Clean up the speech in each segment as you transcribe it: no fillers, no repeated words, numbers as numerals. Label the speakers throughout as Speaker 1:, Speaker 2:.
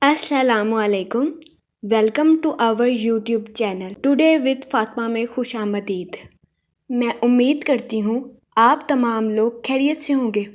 Speaker 1: अस्सलाम वालेकुम। Welcome to our YouTube channel today with Fatima में खुश आमदीद। मैं उम्मीद करती हूँ आप तमाम लोग खैरियत से होंगे।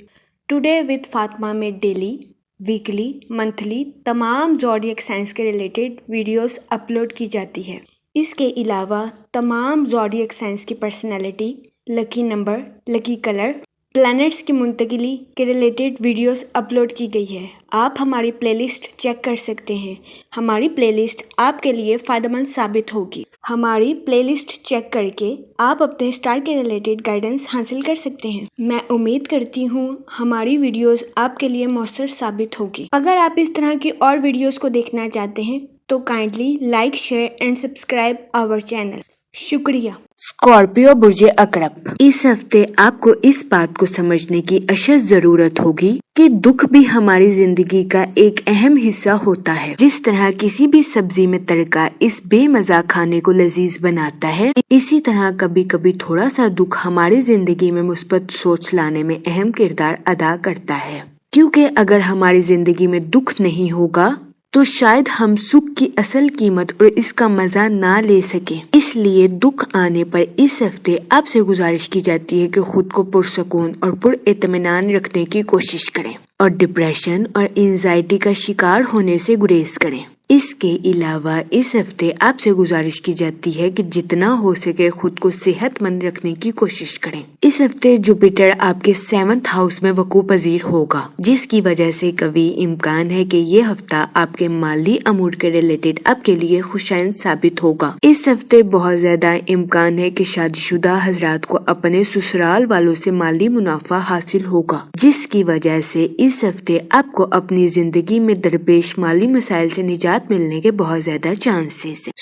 Speaker 1: टुडे विद फातिमा में डेली, वीकली, मंथली तमाम ज़ोडिएक साइंस के रिलेटेड वीडियोस अपलोड की जाती है। इसके अलावा तमाम ज़ोडिएक साइंस की personality, lucky number, lucky colour, planets की मुंतकिली के रिलेटेड वीडियोस अपलोड की गई है। आप हमारी प्लेलिस्ट चेक कर सकते हैं। हमारी प्लेलिस्ट आपके लिए फ़ायदेमंद साबित होगी। हमारी प्लेलिस्ट चेक करके आप अपने स्टार के रिलेटेड गाइडेंस हासिल कर सकते हैं। मैं उम्मीद करती हूँ हमारी वीडियोस आपके लिए मौसर साबित होगी। अगर आप इस तरह की और वीडियोस को देखना चाहते हैं तो kindly like, share and subscribe our channel. शुक्रिया।
Speaker 2: स्कॉर्पियो बुर्जे अकरब, इस हफ्ते आपको इस बात को समझने की अशद जरूरत होगी कि दुख भी हमारी जिंदगी का एक अहम हिस्सा होता है। जिस तरह किसी भी सब्जी में तड़का इस बेमज़ा खाने को लजीज बनाता है, इसी तरह कभी कभी थोड़ा सा दुख हमारी जिंदगी में मुस्बत सोच लाने में अहम किरदार अदा करता है। क्योंकि अगर हमारी जिंदगी में दुख नहीं होगा तो शायद हम सुख की असल कीमत और इसका मजा ना ले सके। इसलिए दुख आने पर इस हफ्ते आपसे गुजारिश की जाती है कि खुद को पुरसकून और पुरइत्मीनान रखने की कोशिश करें और डिप्रेशन और एंजाइटी का शिकार होने से गुरेज करें। इसके अलावा इस हफ्ते आपसे गुजारिश की जाती है कि जितना हो सके खुद को सेहतमंद रखने की कोशिश करें। इस हफ्ते जुपिटर आपके 7th हाउस में वकू पजीर होगा, जिसकी वजह से कभी इम्कान है कि ये हफ्ता आपके माली अमूर के रिलेटेड आपके लिए खुशाइन साबित होगा। इस हफ्ते बहुत ज्यादा इम्कान है कि शादीशुदा हजरात को अपने ससुराल वालों से माली मुनाफा हासिल होगा, जिसकी वजह से इस हफ्ते आपको अपनी जिंदगी में दरपेश माली मसाइल से निजात मिलने के बहुत ज्यादा चांसेस हैं।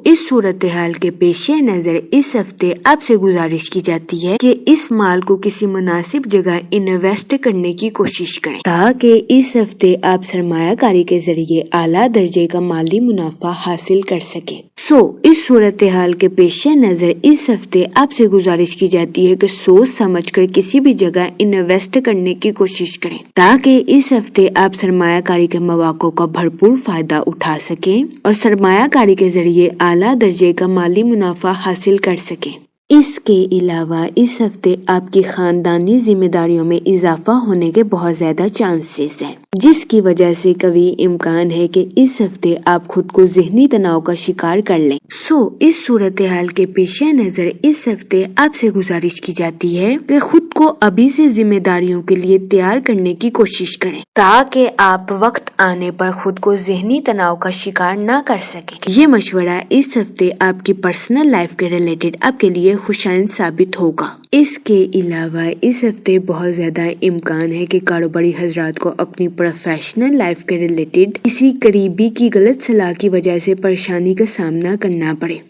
Speaker 2: इस सूरत हाल के पेश नजर इस हफ्ते आपसे गुजारिश की जाती है कि इस माल को किसी मुनासिब जगह इन्वेस्ट करने की कोशिश करें ताकि इस हफ्ते आप सरमायाकारी के जरिए आला दर्जे का माली मुनाफा हासिल कर सके। इस सूरत हाल के पेश नजर इस हफ्ते आपसे गुजारिश की जाती है कि सोच समझकर किसी भी जगह इन्वेस्ट करने की कोशिश करें ताकि इस हफ्ते आप सरमायाकारी के मौक़ों का भरपूर फायदा उठा सकें और सरमायाकारी के जरिए आला दर्जे का माली मुनाफा हासिल कर सकें। इसके अलावा इस हफ्ते आपकी खानदानी जिम्मेदारियों में इजाफा होने के बहुत ज्यादा चांसेस हैं, जिसकी वजह से कभी इम्कान है कि इस हफ्ते आप खुद को ज़हनी तनाव का शिकार कर लें। इस सूरत हाल के पेश नजर इस हफ्ते आपसे गुजारिश की जाती है कि खुद को अभी से जिम्मेदारियों के लिए तैयार करने की कोशिश करें ताकि आप वक्त आने पर खुद को ज़हनी तनाव का शिकार न कर सकें। ये मशवरा इस हफ्ते आपकी पर्सनल लाइफ के रिलेटेड आपके लिए खुशाइन साबित होगा। इसके अलावा इस हफ्ते बहुत ज्यादा इम्कान है कि कारोबारी हजरात को अपनी प्रोफेशनल लाइफ के रिलेटेड किसी करीबी की गलत सलाह की वजह से परेशानी का सामना करना पड़े।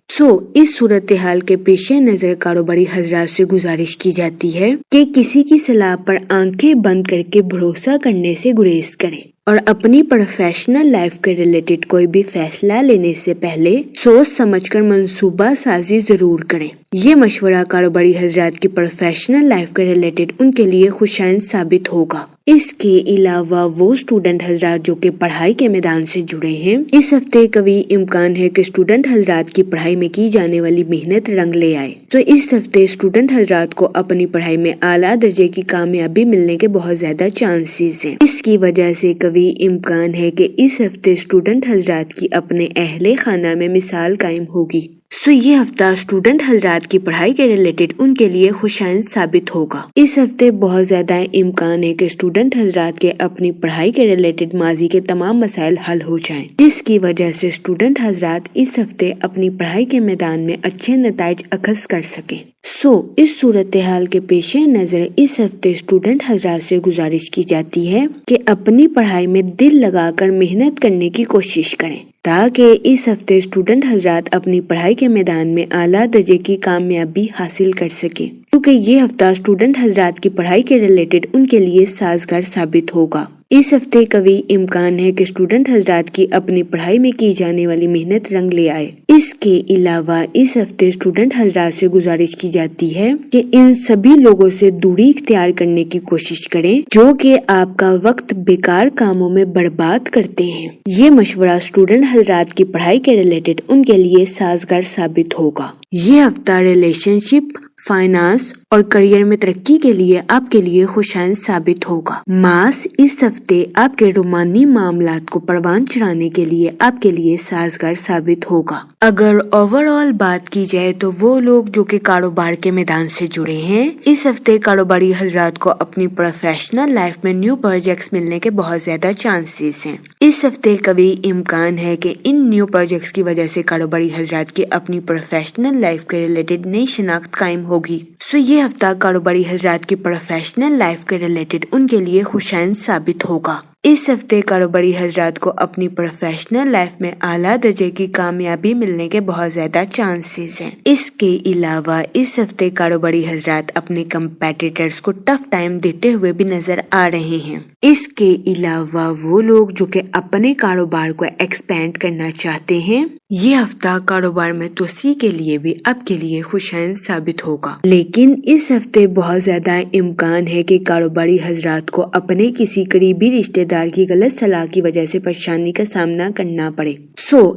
Speaker 2: इस सूरत हाल के पेश नजर कारोबारी हजरात से गुजारिश की जाती है कि किसी की सलाह पर आंखें बंद करके भरोसा करने से गुरेज करें और अपनी प्रोफेशनल लाइफ के रिलेटेड कोई भी फैसला लेने से पहले सोच समझकर मंसूबा साजी जरूर करें। ये मशवरा कारोबारी हजरात की प्रोफेशनल लाइफ के रिलेटेड उनके लिए खुशाइन साबित होगा। इसके अलावा वो स्टूडेंट हजरात जो कि पढ़ाई के मैदान से जुड़े हैं, इस हफ्ते कभी इम्कान है कि स्टूडेंट हजरात की पढ़ाई में की जाने वाली मेहनत रंग ले आए। इस हफ्ते स्टूडेंट हजरात को अपनी पढ़ाई में आला दर्जे की कामयाबी मिलने के बहुत ज्यादा चांसेस हैं। इसकी वजह से कभी इम्कान है कि इस हफ्ते स्टूडेंट हजरात की अपने अहले खाना में मिसाल कायम होगी। ये हफ्ता स्टूडेंट हजरात की पढ़ाई के रिलेटेड उनके लिए खुशाइन साबित होगा। इस हफ्ते बहुत ज्यादा इम्कान है कि स्टूडेंट हजरात के अपनी पढ़ाई के रिलेटेड माजी के तमाम मसाइल हल हो जाएं, जिसकी वजह से स्टूडेंट हजरात इस हफ्ते अपनी पढ़ाई के मैदान में अच्छे नताइज अखज़ कर सकें। इस सूरत हाल के पेश नजर इस हफ्ते स्टूडेंट हजरात से गुजारिश की जाती है कि अपनी पढ़ाई में दिल लगाकर मेहनत करने की कोशिश करें ताकि इस हफ्ते स्टूडेंट हजरात अपनी पढ़ाई के मैदान में आला दर्जे की कामयाबी हासिल कर सके, क्योंकि ये हफ्ता स्टूडेंट हजरात की पढ़ाई के रिलेटेड उनके लिए साजगार साबित होगा। इस हफ्ते कभी इम्कान है कि स्टूडेंट हजरात की अपनी पढ़ाई में की जाने वाली मेहनत रंग ले आए। इसके अलावा इस हफ्ते स्टूडेंट हजरात से गुजारिश की जाती है कि इन सभी लोगों से दूरी इख्तियार करने की कोशिश करें जो कि आपका वक्त बेकार कामों में बर्बाद करते हैं। ये मशवरा स्टूडेंट हजरात की पढ़ाई के रिलेटेड उनके लिए साजगार साबित होगा। ये हफ्ता रिलेशनशिप, फाइनेंस और करियर में तरक्की के लिए आपके लिए खुशाइन साबित होगा। मास इस हफ्ते आपके रोमानी मामलात को परवान चढ़ाने के लिए आपके लिए साजगार साबित होगा। अगर ओवरऑल बात की जाए तो वो लोग जो कि कारोबार के मैदान से जुड़े हैं, इस हफ्ते कारोबारी हजरात को अपनी प्रोफेशनल लाइफ में न्यू प्रोजेक्ट्स मिलने के बहुत ज्यादा चांसेस हैं। इस हफ्ते कभी इम्कान है कि इन न्यू प्रोजेक्ट्स की वजह से कारोबारी हजरात की अपनी प्रोफेशनल लाइफ के रिलेटेड नई शिनाख्त कायम होगी। सो ये हफ्ता कारोबारी हजरात की प्रोफेशनल लाइफ के रिलेटेड उनके लिए खुशाइन साबित होगा। इस हफ्ते कारोबारी हजरात को अपनी प्रोफेशनल लाइफ में आला दर्जे की कामयाबी मिलने के बहुत ज्यादा चांसेस हैं। इसके अलावा इस हफ्ते कारोबारी हजरात अपने कंपेटिटर्स को टफ टाइम देते हुए भी नजर आ रहे हैं। इसके अलावा वो लोग जो कि अपने कारोबार को एक्सपेंड करना चाहते हैं, ये हफ्ता कारोबार में तोसी के लिए भी आपके लिए खुशाइन साबित होगा। लेकिन इस हफ्ते बहुत ज्यादा इम्कान है कि कारोबारी हजरात को अपने किसी करीबी रिश्तेदार की गलत सलाह की वजह से परेशानी का सामना करना पड़े।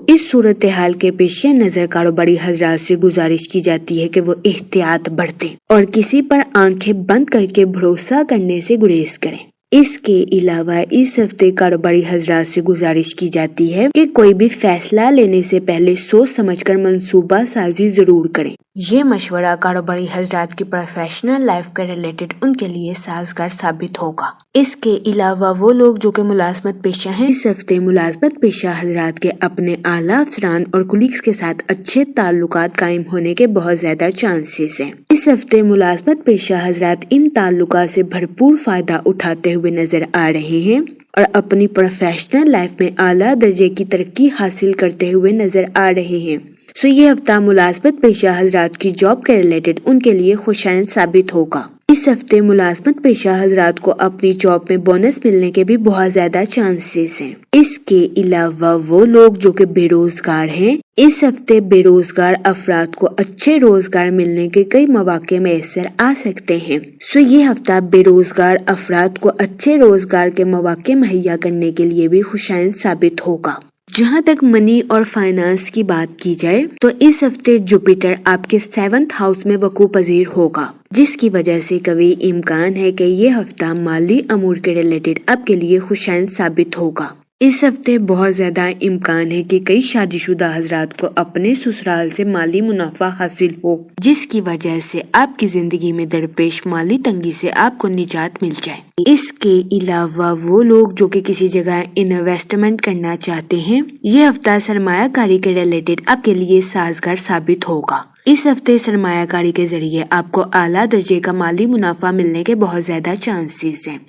Speaker 2: इस सूरत हाल के पेश नजर कारोबारी हजरात से गुजारिश की जाती है कि वो एहतियात बरतें और किसी पर आंखें बंद करके भरोसा करने से गुरेज करें। इसके अलावा इस हफ्ते कारोबारी हजरात से गुजारिश की जाती है कि कोई भी फैसला लेने से पहले सोच समझकर मंसूबा साजी जरूर करें। ये मशवरा कारोबारी हजरात की प्रोफेशनल लाइफ के रिलेटेड उनके लिए साजगार साबित होगा। इसके अलावा वो लोग जो कि मुलाजमत पेशा हैं, इस हफ्ते मुलाजमत पेशा हजरात के अपने आला अफसरान और कुलीग्स के साथ अच्छे ताल्लुकात कायम होने के बहुत ज्यादा चांसेस हैं। इस हफ्ते मुलाजमत पेशा हजरात इन ताल्लुकात से भरपूर फायदा उठाते हुए नजर आ रहे हैं और अपनी प्रोफेशनल लाइफ में आला दर्जे की तरक्की हासिल करते हुए नजर आ रहे हैं। ये हफ्ता मुलाजमत पेशा हजरात की जॉब के रिलेटेड उनके लिए खुशाइन साबित होगा। इस हफ्ते मुलाजमत पेशा हजरात को अपनी जॉब में बोनस मिलने के भी बहुत ज्यादा चांसेस हैं। इसके अलावा वो लोग जो कि बेरोजगार हैं, इस हफ्ते बेरोजगार अफराद को अच्छे रोजगार मिलने के कई मौके मैसर आ सकते हैं। ये हफ्ता बेरोजगार अफराद को अच्छे रोजगार के मौके मुहैया करने के लिए भी खुशाइन साबित होगा। जहाँ तक मनी और फाइनेंस की बात की जाए तो इस हफ्ते जुपिटर आपके 7th हाउस में वकू पजीर होगा, जिसकी वजह से कभी इम्कान है कि ये हफ्ता माली अमूर के रिलेटेड आपके लिए खुशाइन साबित होगा। इस हफ्ते बहुत ज्यादा इम्कान है कि कई शादीशुदा हजरात को अपने ससुराल से माली मुनाफा हासिल हो, जिसकी वजह से आपकी जिंदगी में दरपेश माली तंगी से आपको निजात मिल जाए। इसके अलावा वो लोग जो कि किसी जगह इन्वेस्टमेंट करना चाहते हैं, ये हफ्ता सरमायाकारी के रिलेटेड आपके लिए साजगार साबित होगा। इस हफ्ते सरमायाकारी के जरिए आपको आला दर्जे का माली मुनाफा मिलने के बहुत ज्यादा चांसेस हैं।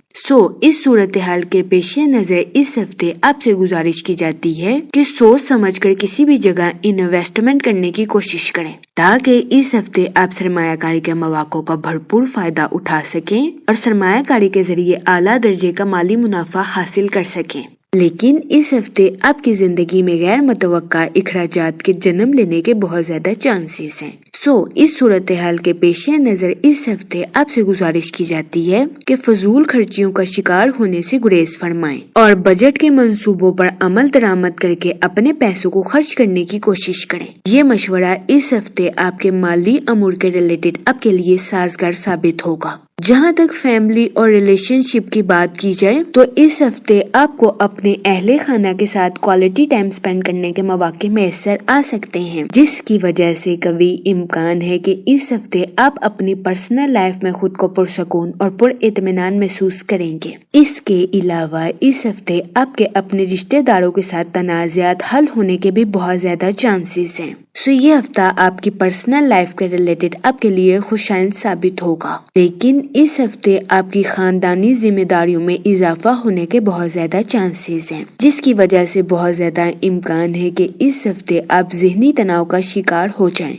Speaker 2: इस सूरत हाल के पेश नजर इस हफ्ते आपसे गुजारिश की जाती है कि सोच समझकर किसी भी जगह इन्वेस्टमेंट करने की कोशिश करें, ताकि इस हफ्ते आप सरमायाकारी के मौकों का भरपूर फायदा उठा सकें और सरमायाकारी के जरिए आला दर्जे का माली मुनाफा हासिल कर सकें। लेकिन इस हफ्ते आपकी जिंदगी में गैर मुतवक्का इखराजात के जन्म लेने के बहुत ज्यादा चांसेस हैं। इस सूरत हाल के पेश नजर इस हफ्ते आपसे गुजारिश की जाती है कि फजूल खर्चियों का शिकार होने से गुरेज फरमाएं और बजट के मंसूबों पर अमल दरामद करके अपने पैसों को खर्च करने की कोशिश करें। ये मशवरा इस हफ्ते आपके माली अमूर के रिलेटेड आपके लिए साजगार साबित होगा। जहाँ तक फैमिली और रिलेशनशिप की बात की जाए तो इस हफ्ते आपको अपने अहले खाना के साथ क्वालिटी टाइम स्पेंड करने के मौके मैसर आ सकते हैं, जिसकी वजह से कभी इम्कान है कि इस हफ्ते आप अपनी पर्सनल लाइफ में खुद को पुरसकून और पुरइत्मीनान महसूस करेंगे। इसके अलावा इस हफ्ते आपके अपने रिश्तेदारों के साथ तनाज़ात हल होने के भी बहुत ज्यादा चांसेस हैं। ये हफ्ता आपकी पर्सनल लाइफ के रिलेटेड आपके लिए खुशाइन साबित होगा, लेकिन इस हफ्ते आपकी खानदानी जिम्मेदारियों में इजाफा होने के बहुत ज्यादा चांसेस हैं, जिसकी वजह से बहुत ज्यादा इम्कान है कि इस हफ्ते आप ज़हनी तनाव का शिकार हो जाएं।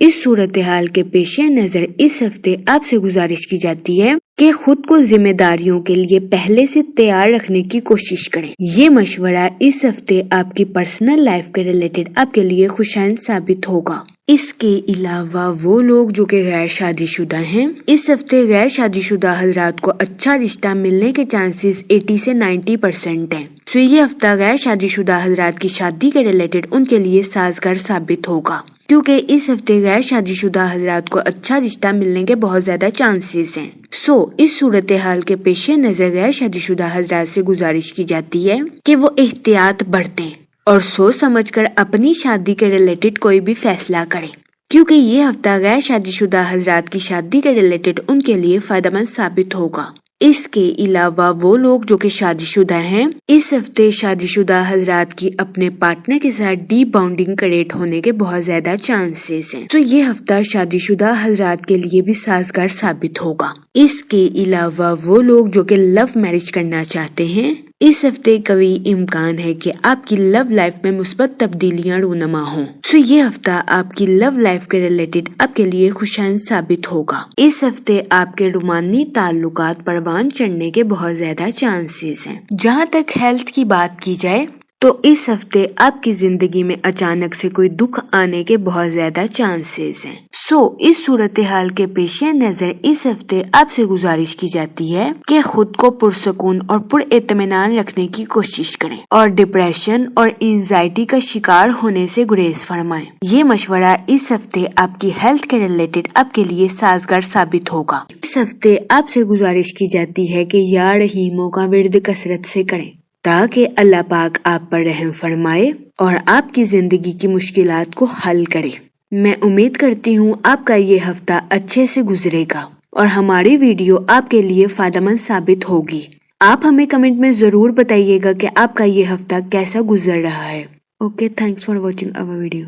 Speaker 2: اس صورتحال کے پیش نظر اس ہفتے آپ سے گزارش کی جاتی ہے کہ خود کو ذمہ داریوں کے لیے پہلے سے تیار رکھنے کی کوشش کریں۔ یہ مشورہ اس ہفتے آپ کی پرسنل لائف کے ریلیٹڈ آپ کے لیے خوشائند ثابت ہوگا۔ اس کے علاوہ وہ لوگ جو کہ غیر شادی شدہ ہیں، اس ہفتے غیر شادی شدہ حضرات کو اچھا رشتہ ملنے کے چانسز 80 سے 90% ہیں۔ یہ ہفتہ غیر شادی شدہ حضرات کی شادی کے ریلیٹڈ ان کے لیے سازگار ثابت ہوگا، کیونکہ اس ہفتے غیر شادی شدہ حضرات کو اچھا رشتہ ملنے کے بہت زیادہ چانسز ہیں۔ اس صورتحال کے پیش نظر غیر شادی شدہ حضرات سے گزارش کی جاتی ہے کہ وہ احتیاط برتیں اور سوچ سمجھ کر اپنی شادی کے ریلیٹڈ کوئی بھی فیصلہ کریں، کیونکہ یہ ہفتہ غیر شادی شدہ حضرات کی شادی کے ریلیٹڈ ان کے لیے فائدہ مند ثابت ہوگا۔ اس کے علاوہ وہ لوگ جو کہ شادی شدہ ہیں، اس ہفتے شادی شدہ حضرات کی اپنے پارٹنر کے ساتھ ڈیپ بانڈنگ کریٹ ہونے کے بہت زیادہ چانسز ہیں۔ یہ ہفتہ شادی شدہ حضرات کے لیے بھی سازگار ثابت ہوگا۔ اس کے علاوہ وہ لوگ جو کہ لو میرج کرنا چاہتے ہیں، اس ہفتے قوی امکان ہے کہ آپ کی لو لائف میں مثبت تبدیلیاں رونما ہوں۔ یہ ہفتہ آپ کی لو لائف کے ریلیٹڈ آپ کے لیے خوشائند ثابت ہوگا۔ اس ہفتے آپ کے رومانی تعلقات پروان چڑھنے کے بہت زیادہ چانسز ہیں۔ جہاں تک ہیلتھ کی بات کی جائے تو اس ہفتے آپ کی زندگی میں اچانک سے کوئی دکھ آنے کے بہت زیادہ چانسز ہیں۔ اس صورتحال کے پیش نظر اس ہفتے آپ سے گزارش کی جاتی ہے کہ خود کو پرسکون اور پر اطمینان رکھنے کی کوشش کریں اور ڈپریشن اور اینزائٹی کا شکار ہونے سے گریز فرمائیں۔ یہ مشورہ اس ہفتے آپ کی ہیلتھ کے ریلیٹڈ آپ کے لیے سازگار ثابت ہوگا۔ اس ہفتے آپ سے گزارش کی جاتی ہے کہ یا رحیموں کا ورد کثرت سے کریں تاکہ اللہ پاک آپ پر رحم فرمائے اور آپ کی زندگی کی مشکلات کو حل کرے۔ میں امید کرتی ہوں آپ کا یہ ہفتہ اچھے سے گزرے گا اور ہماری ویڈیو آپ کے لیے فائدہ مند ثابت ہوگی۔ آپ ہمیں کمنٹ میں ضرور بتائیے گا کہ آپ کا یہ ہفتہ کیسا گزر رہا ہے۔ Okay, thanks for watching our video.